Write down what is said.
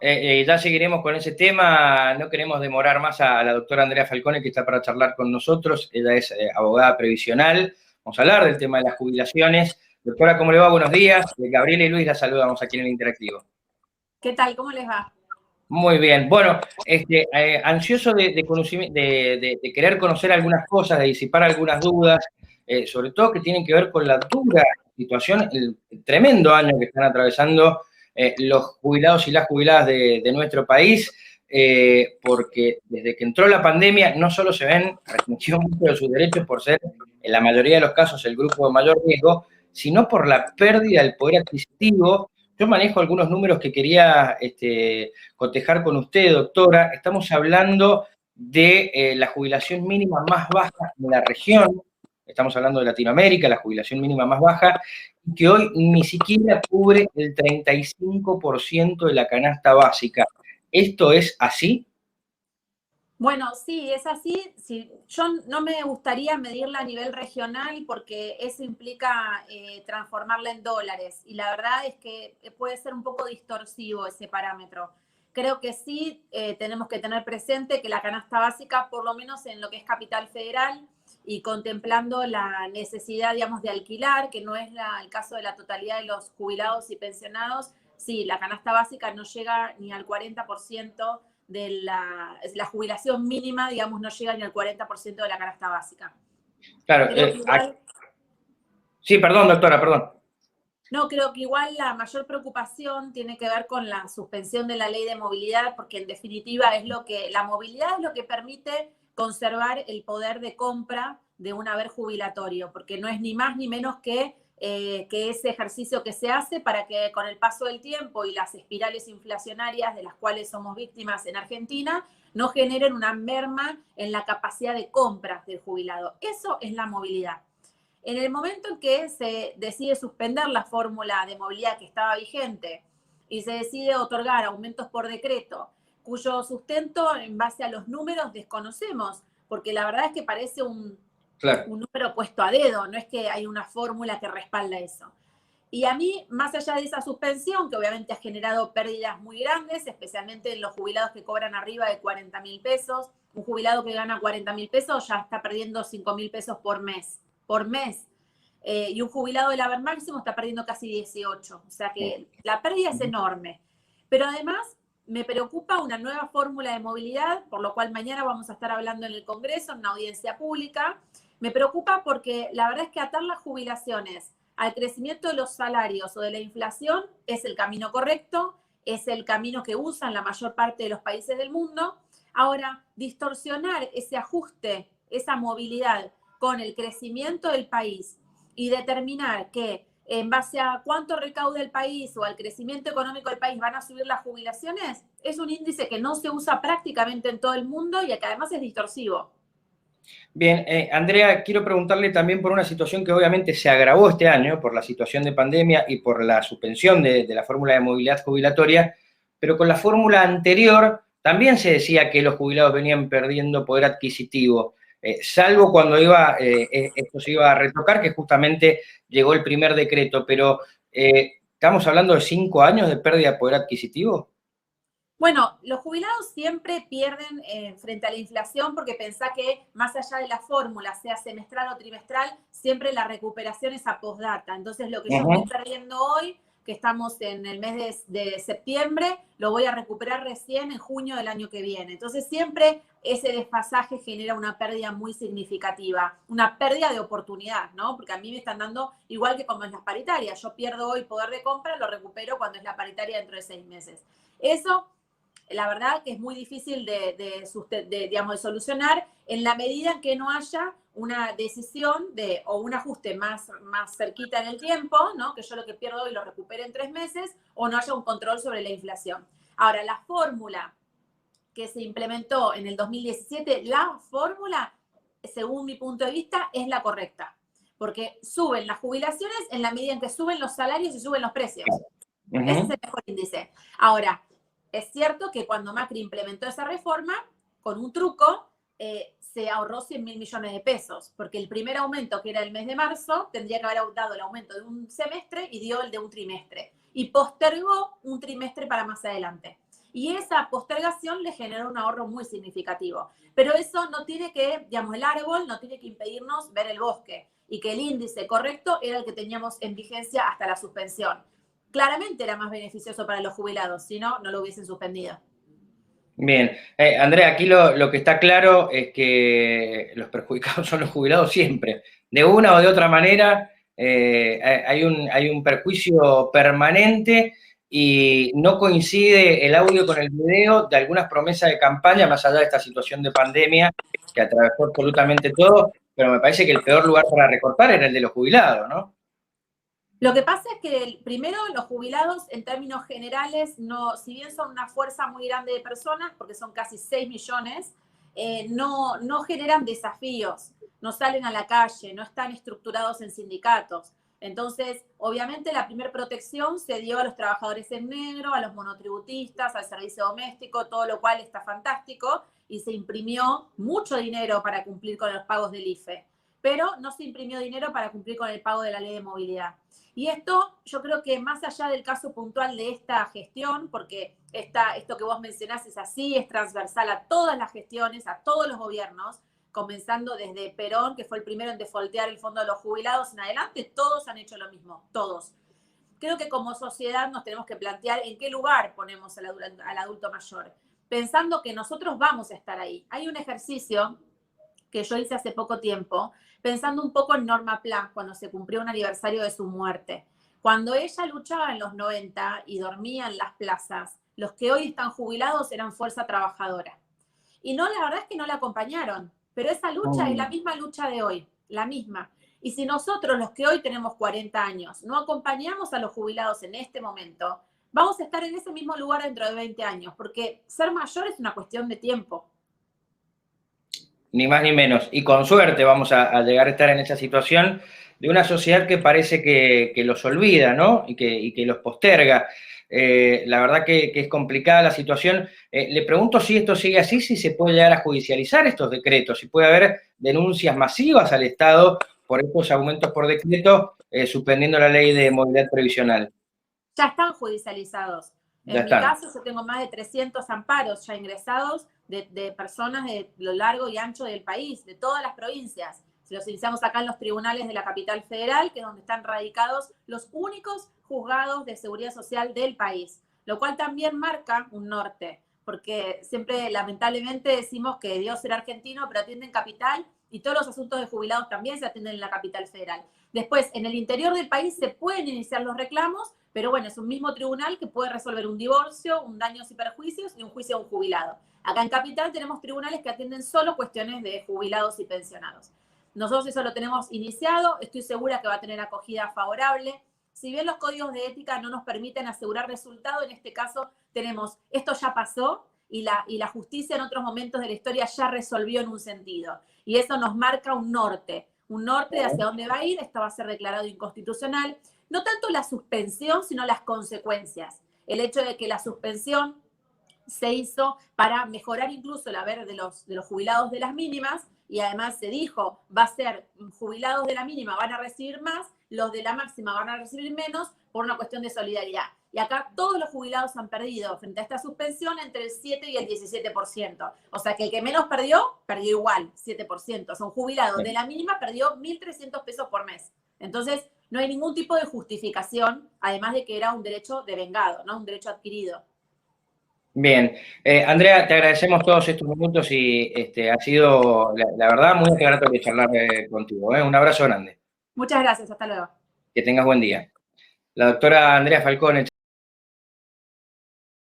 Bueno, ya seguiremos con ese tema. No queremos demorar más a la doctora Andrea Falcone, que está para charlar con nosotros. Ella es abogada previsional. Vamos a hablar del tema de las jubilaciones. Doctora, ¿cómo le va? Buenos días. Gabriela y Luis la saludamos aquí en el Interactivo. ¿Qué tal? ¿Cómo les va? Muy bien. Bueno, ansioso de querer conocer algunas cosas, de disipar algunas dudas, sobre todo que tienen que ver con la dura situación, el tremendo año que están atravesando los jubilados y las jubiladas de nuestro país, porque desde que entró la pandemia no solo se ven restringidos muchos de sus derechos por ser, en la mayoría de los casos, el grupo de mayor riesgo, sino por la pérdida del poder adquisitivo. Yo manejo algunos números que quería cotejar con usted, doctora. Estamos hablando de la jubilación mínima más baja de la región. Estamos hablando de Latinoamérica, la jubilación mínima más baja, que hoy ni siquiera cubre el 35% de la canasta básica. ¿Esto es así? Bueno, sí, es así. Sí, yo no me gustaría medirla a nivel regional porque eso implica transformarla en dólares y la verdad es que puede ser un poco distorsivo ese parámetro. Creo que sí tenemos que tener presente que la canasta básica, por lo menos en lo que es Capital Federal y contemplando la necesidad, digamos, de alquilar, que no es el caso de la totalidad de los jubilados y pensionados, sí, la canasta básica no llega ni al 40% de la jubilación mínima, digamos, no llega ni al 40% de la canasta básica. Claro. Sí, perdón, doctora, perdón. No, creo que igual la mayor preocupación tiene que ver con la suspensión de la ley de movilidad, porque en definitiva la movilidad es lo que permite conservar el poder de compra de un haber jubilatorio, porque no es ni más ni menos que ese ejercicio que se hace para que con el paso del tiempo y las espirales inflacionarias de las cuales somos víctimas en Argentina, no generen una merma en la capacidad de compra del jubilado. Eso es la movilidad. En el momento en que se decide suspender la fórmula de movilidad que estaba vigente y se decide otorgar aumentos por decreto, cuyo sustento en base a los números desconocemos, porque la verdad es que parece un número puesto a dedo, no es que hay una fórmula que respalda eso. Y a mí, más allá de esa suspensión, que obviamente ha generado pérdidas muy grandes, especialmente en los jubilados que cobran arriba de 40.000 pesos, un jubilado que gana 40.000 pesos ya está perdiendo 5.000 pesos por mes. Y un jubilado del haber máximo está perdiendo casi 18. O sea que la pérdida es enorme. Pero además me preocupa una nueva fórmula de movilidad, por lo cual mañana vamos a estar hablando en el Congreso, en una audiencia pública. Me preocupa porque la verdad es que atar las jubilaciones al crecimiento de los salarios o de la inflación es el camino correcto, es el camino que usan la mayor parte de los países del mundo. Ahora, distorsionar ese ajuste, esa movilidad con el crecimiento del país y determinar que en base a cuánto recauda el país o al crecimiento económico del país van a subir las jubilaciones, es un índice que no se usa prácticamente en todo el mundo y que además es distorsivo. Bien, Andrea, quiero preguntarle también por una situación que obviamente se agravó este año por la situación de pandemia y por la suspensión de la fórmula de movilidad jubilatoria, pero con la fórmula anterior también se decía que los jubilados venían perdiendo poder adquisitivo, salvo cuando esto se iba a retocar, que justamente llegó el primer decreto, pero ¿estamos hablando de 5 años de pérdida de poder adquisitivo? Bueno, los jubilados siempre pierden frente a la inflación porque pensá que más allá de la fórmula, sea semestral o trimestral, siempre la recuperación es a postdata. Entonces, lo que yo estoy perdiendo hoy, que estamos en el mes de septiembre, lo voy a recuperar recién en junio del año que viene. Entonces, siempre ese desfasaje genera una pérdida muy significativa, una pérdida de oportunidad, ¿no? Porque a mí me están dando, igual que como en las paritarias, yo pierdo hoy poder de compra, lo recupero cuando es la paritaria dentro de 6 meses. Eso la verdad que es muy difícil digamos, de solucionar en la medida en que no haya una decisión o un ajuste más cerquita en el tiempo, ¿no? Que yo lo que pierdo hoy lo recupere en 3 meses, o no haya un control sobre la inflación. Ahora, la fórmula que se implementó en el 2017, la fórmula, según mi punto de vista, es la correcta. Porque suben las jubilaciones en la medida en que suben los salarios y suben los precios. Ese es el mejor índice. Ahora, es cierto que cuando Macri implementó esa reforma, con un truco, se ahorró 100.000 millones de pesos, porque el primer aumento, que era el mes de marzo, tendría que haber dado el aumento de un semestre y dio el de un trimestre. Y postergó un trimestre para más adelante. y esa postergación le generó un ahorro muy significativo. Pero eso no tiene que, digamos, el árbol no tiene que impedirnos ver el bosque, y que el índice correcto era el que teníamos en vigencia hasta la suspensión. Claramente era más beneficioso para los jubilados, si no, no lo hubiesen suspendido. Bien, Andrea, aquí lo que está claro es que los perjudicados son los jubilados siempre. De una o de otra manera, hay un perjuicio permanente y no coincide el audio con el video de algunas promesas de campaña, más allá de esta situación de pandemia que atravesó absolutamente todo, pero me parece que el peor lugar para recortar era el de los jubilados, ¿no? Lo que pasa es que primero los jubilados en términos generales, no, si bien son una fuerza muy grande de personas, porque son casi 6 millones, no generan desafíos, no salen a la calle, no están estructurados en sindicatos. Entonces, obviamente la primera protección se dio a los trabajadores en negro, a los monotributistas, al servicio doméstico, todo lo cual está fantástico, y se imprimió mucho dinero para cumplir con los pagos del IFE, pero no se imprimió dinero para cumplir con el pago de la ley de movilidad. Y esto, yo creo que más allá del caso puntual de esta gestión, porque esto que vos mencionás es así, es transversal a todas las gestiones, a todos los gobiernos, comenzando desde Perón, que fue el primero en defoltear el fondo de los jubilados en adelante, todos han hecho lo mismo, todos. Creo que como sociedad nos tenemos que plantear en qué lugar ponemos al adulto mayor, pensando que nosotros vamos a estar ahí. Hay un ejercicio que yo hice hace poco tiempo, pensando un poco en Norma Pla, cuando se cumplió un aniversario de su muerte. Cuando ella luchaba en los 90 y dormía en las plazas, los que hoy están jubilados eran fuerza trabajadora. Y no, la verdad es que no la acompañaron, pero esa lucha es la misma lucha de hoy, la misma. Y si nosotros, los que hoy tenemos 40 años, no acompañamos a los jubilados en este momento, vamos a estar en ese mismo lugar dentro de 20 años, porque ser mayor es una cuestión de tiempo. Ni más ni menos. Y con suerte vamos a llegar a estar en esa situación de una sociedad que parece que los olvida, ¿no? Y que los posterga. La verdad que es complicada la situación. Le pregunto si esto sigue así, si se puede llegar a judicializar estos decretos, si puede haber denuncias masivas al Estado por estos aumentos por decreto, suspendiendo la ley de movilidad previsional. Ya están judicializados. En mi caso, yo tengo más de 300 amparos ya ingresados de personas de lo largo y ancho del país, de todas las provincias. Los iniciamos acá en los tribunales de la capital federal, que es donde están radicados los únicos juzgados de seguridad social del país, lo cual también marca un norte, porque siempre lamentablemente decimos que Dios era argentino, pero atiende en capital, y todos los asuntos de jubilados también se atienden en la capital federal. Después, en el interior del país se pueden iniciar los reclamos, pero bueno, es un mismo tribunal que puede resolver un divorcio, un daños y perjuicios y un juicio a un jubilado. Acá en Capital tenemos tribunales que atienden solo cuestiones de jubilados y pensionados. Nosotros eso lo tenemos iniciado, estoy segura que va a tener acogida favorable. Si bien los códigos de ética no nos permiten asegurar resultado, en este caso tenemos, esto ya pasó y la justicia en otros momentos de la historia ya resolvió en un sentido. Y eso nos marca un norte de hacia dónde va a ir. Esto va a ser declarado inconstitucional. No tanto la suspensión, sino las consecuencias. El hecho de que la suspensión se hizo para mejorar incluso el haber de los jubilados de las mínimas, y además se dijo, va a ser jubilados de la mínima van a recibir más, los de la máxima van a recibir menos, por una cuestión de solidaridad. Y acá todos los jubilados han perdido frente a esta suspensión entre el 7 y el 17%. O sea que el que menos perdió igual, 7%. Son jubilados de la mínima, perdió 1.300 pesos por mes. Entonces, no hay ningún tipo de justificación, además de que era un derecho devengado, ¿no? Un derecho adquirido. Bien. Andrea, te agradecemos todos estos minutos y ha sido, la verdad, muy grato de charlar contigo. Un abrazo grande. Muchas gracias, hasta luego. Que tengas buen día. La doctora Andrea Falcón.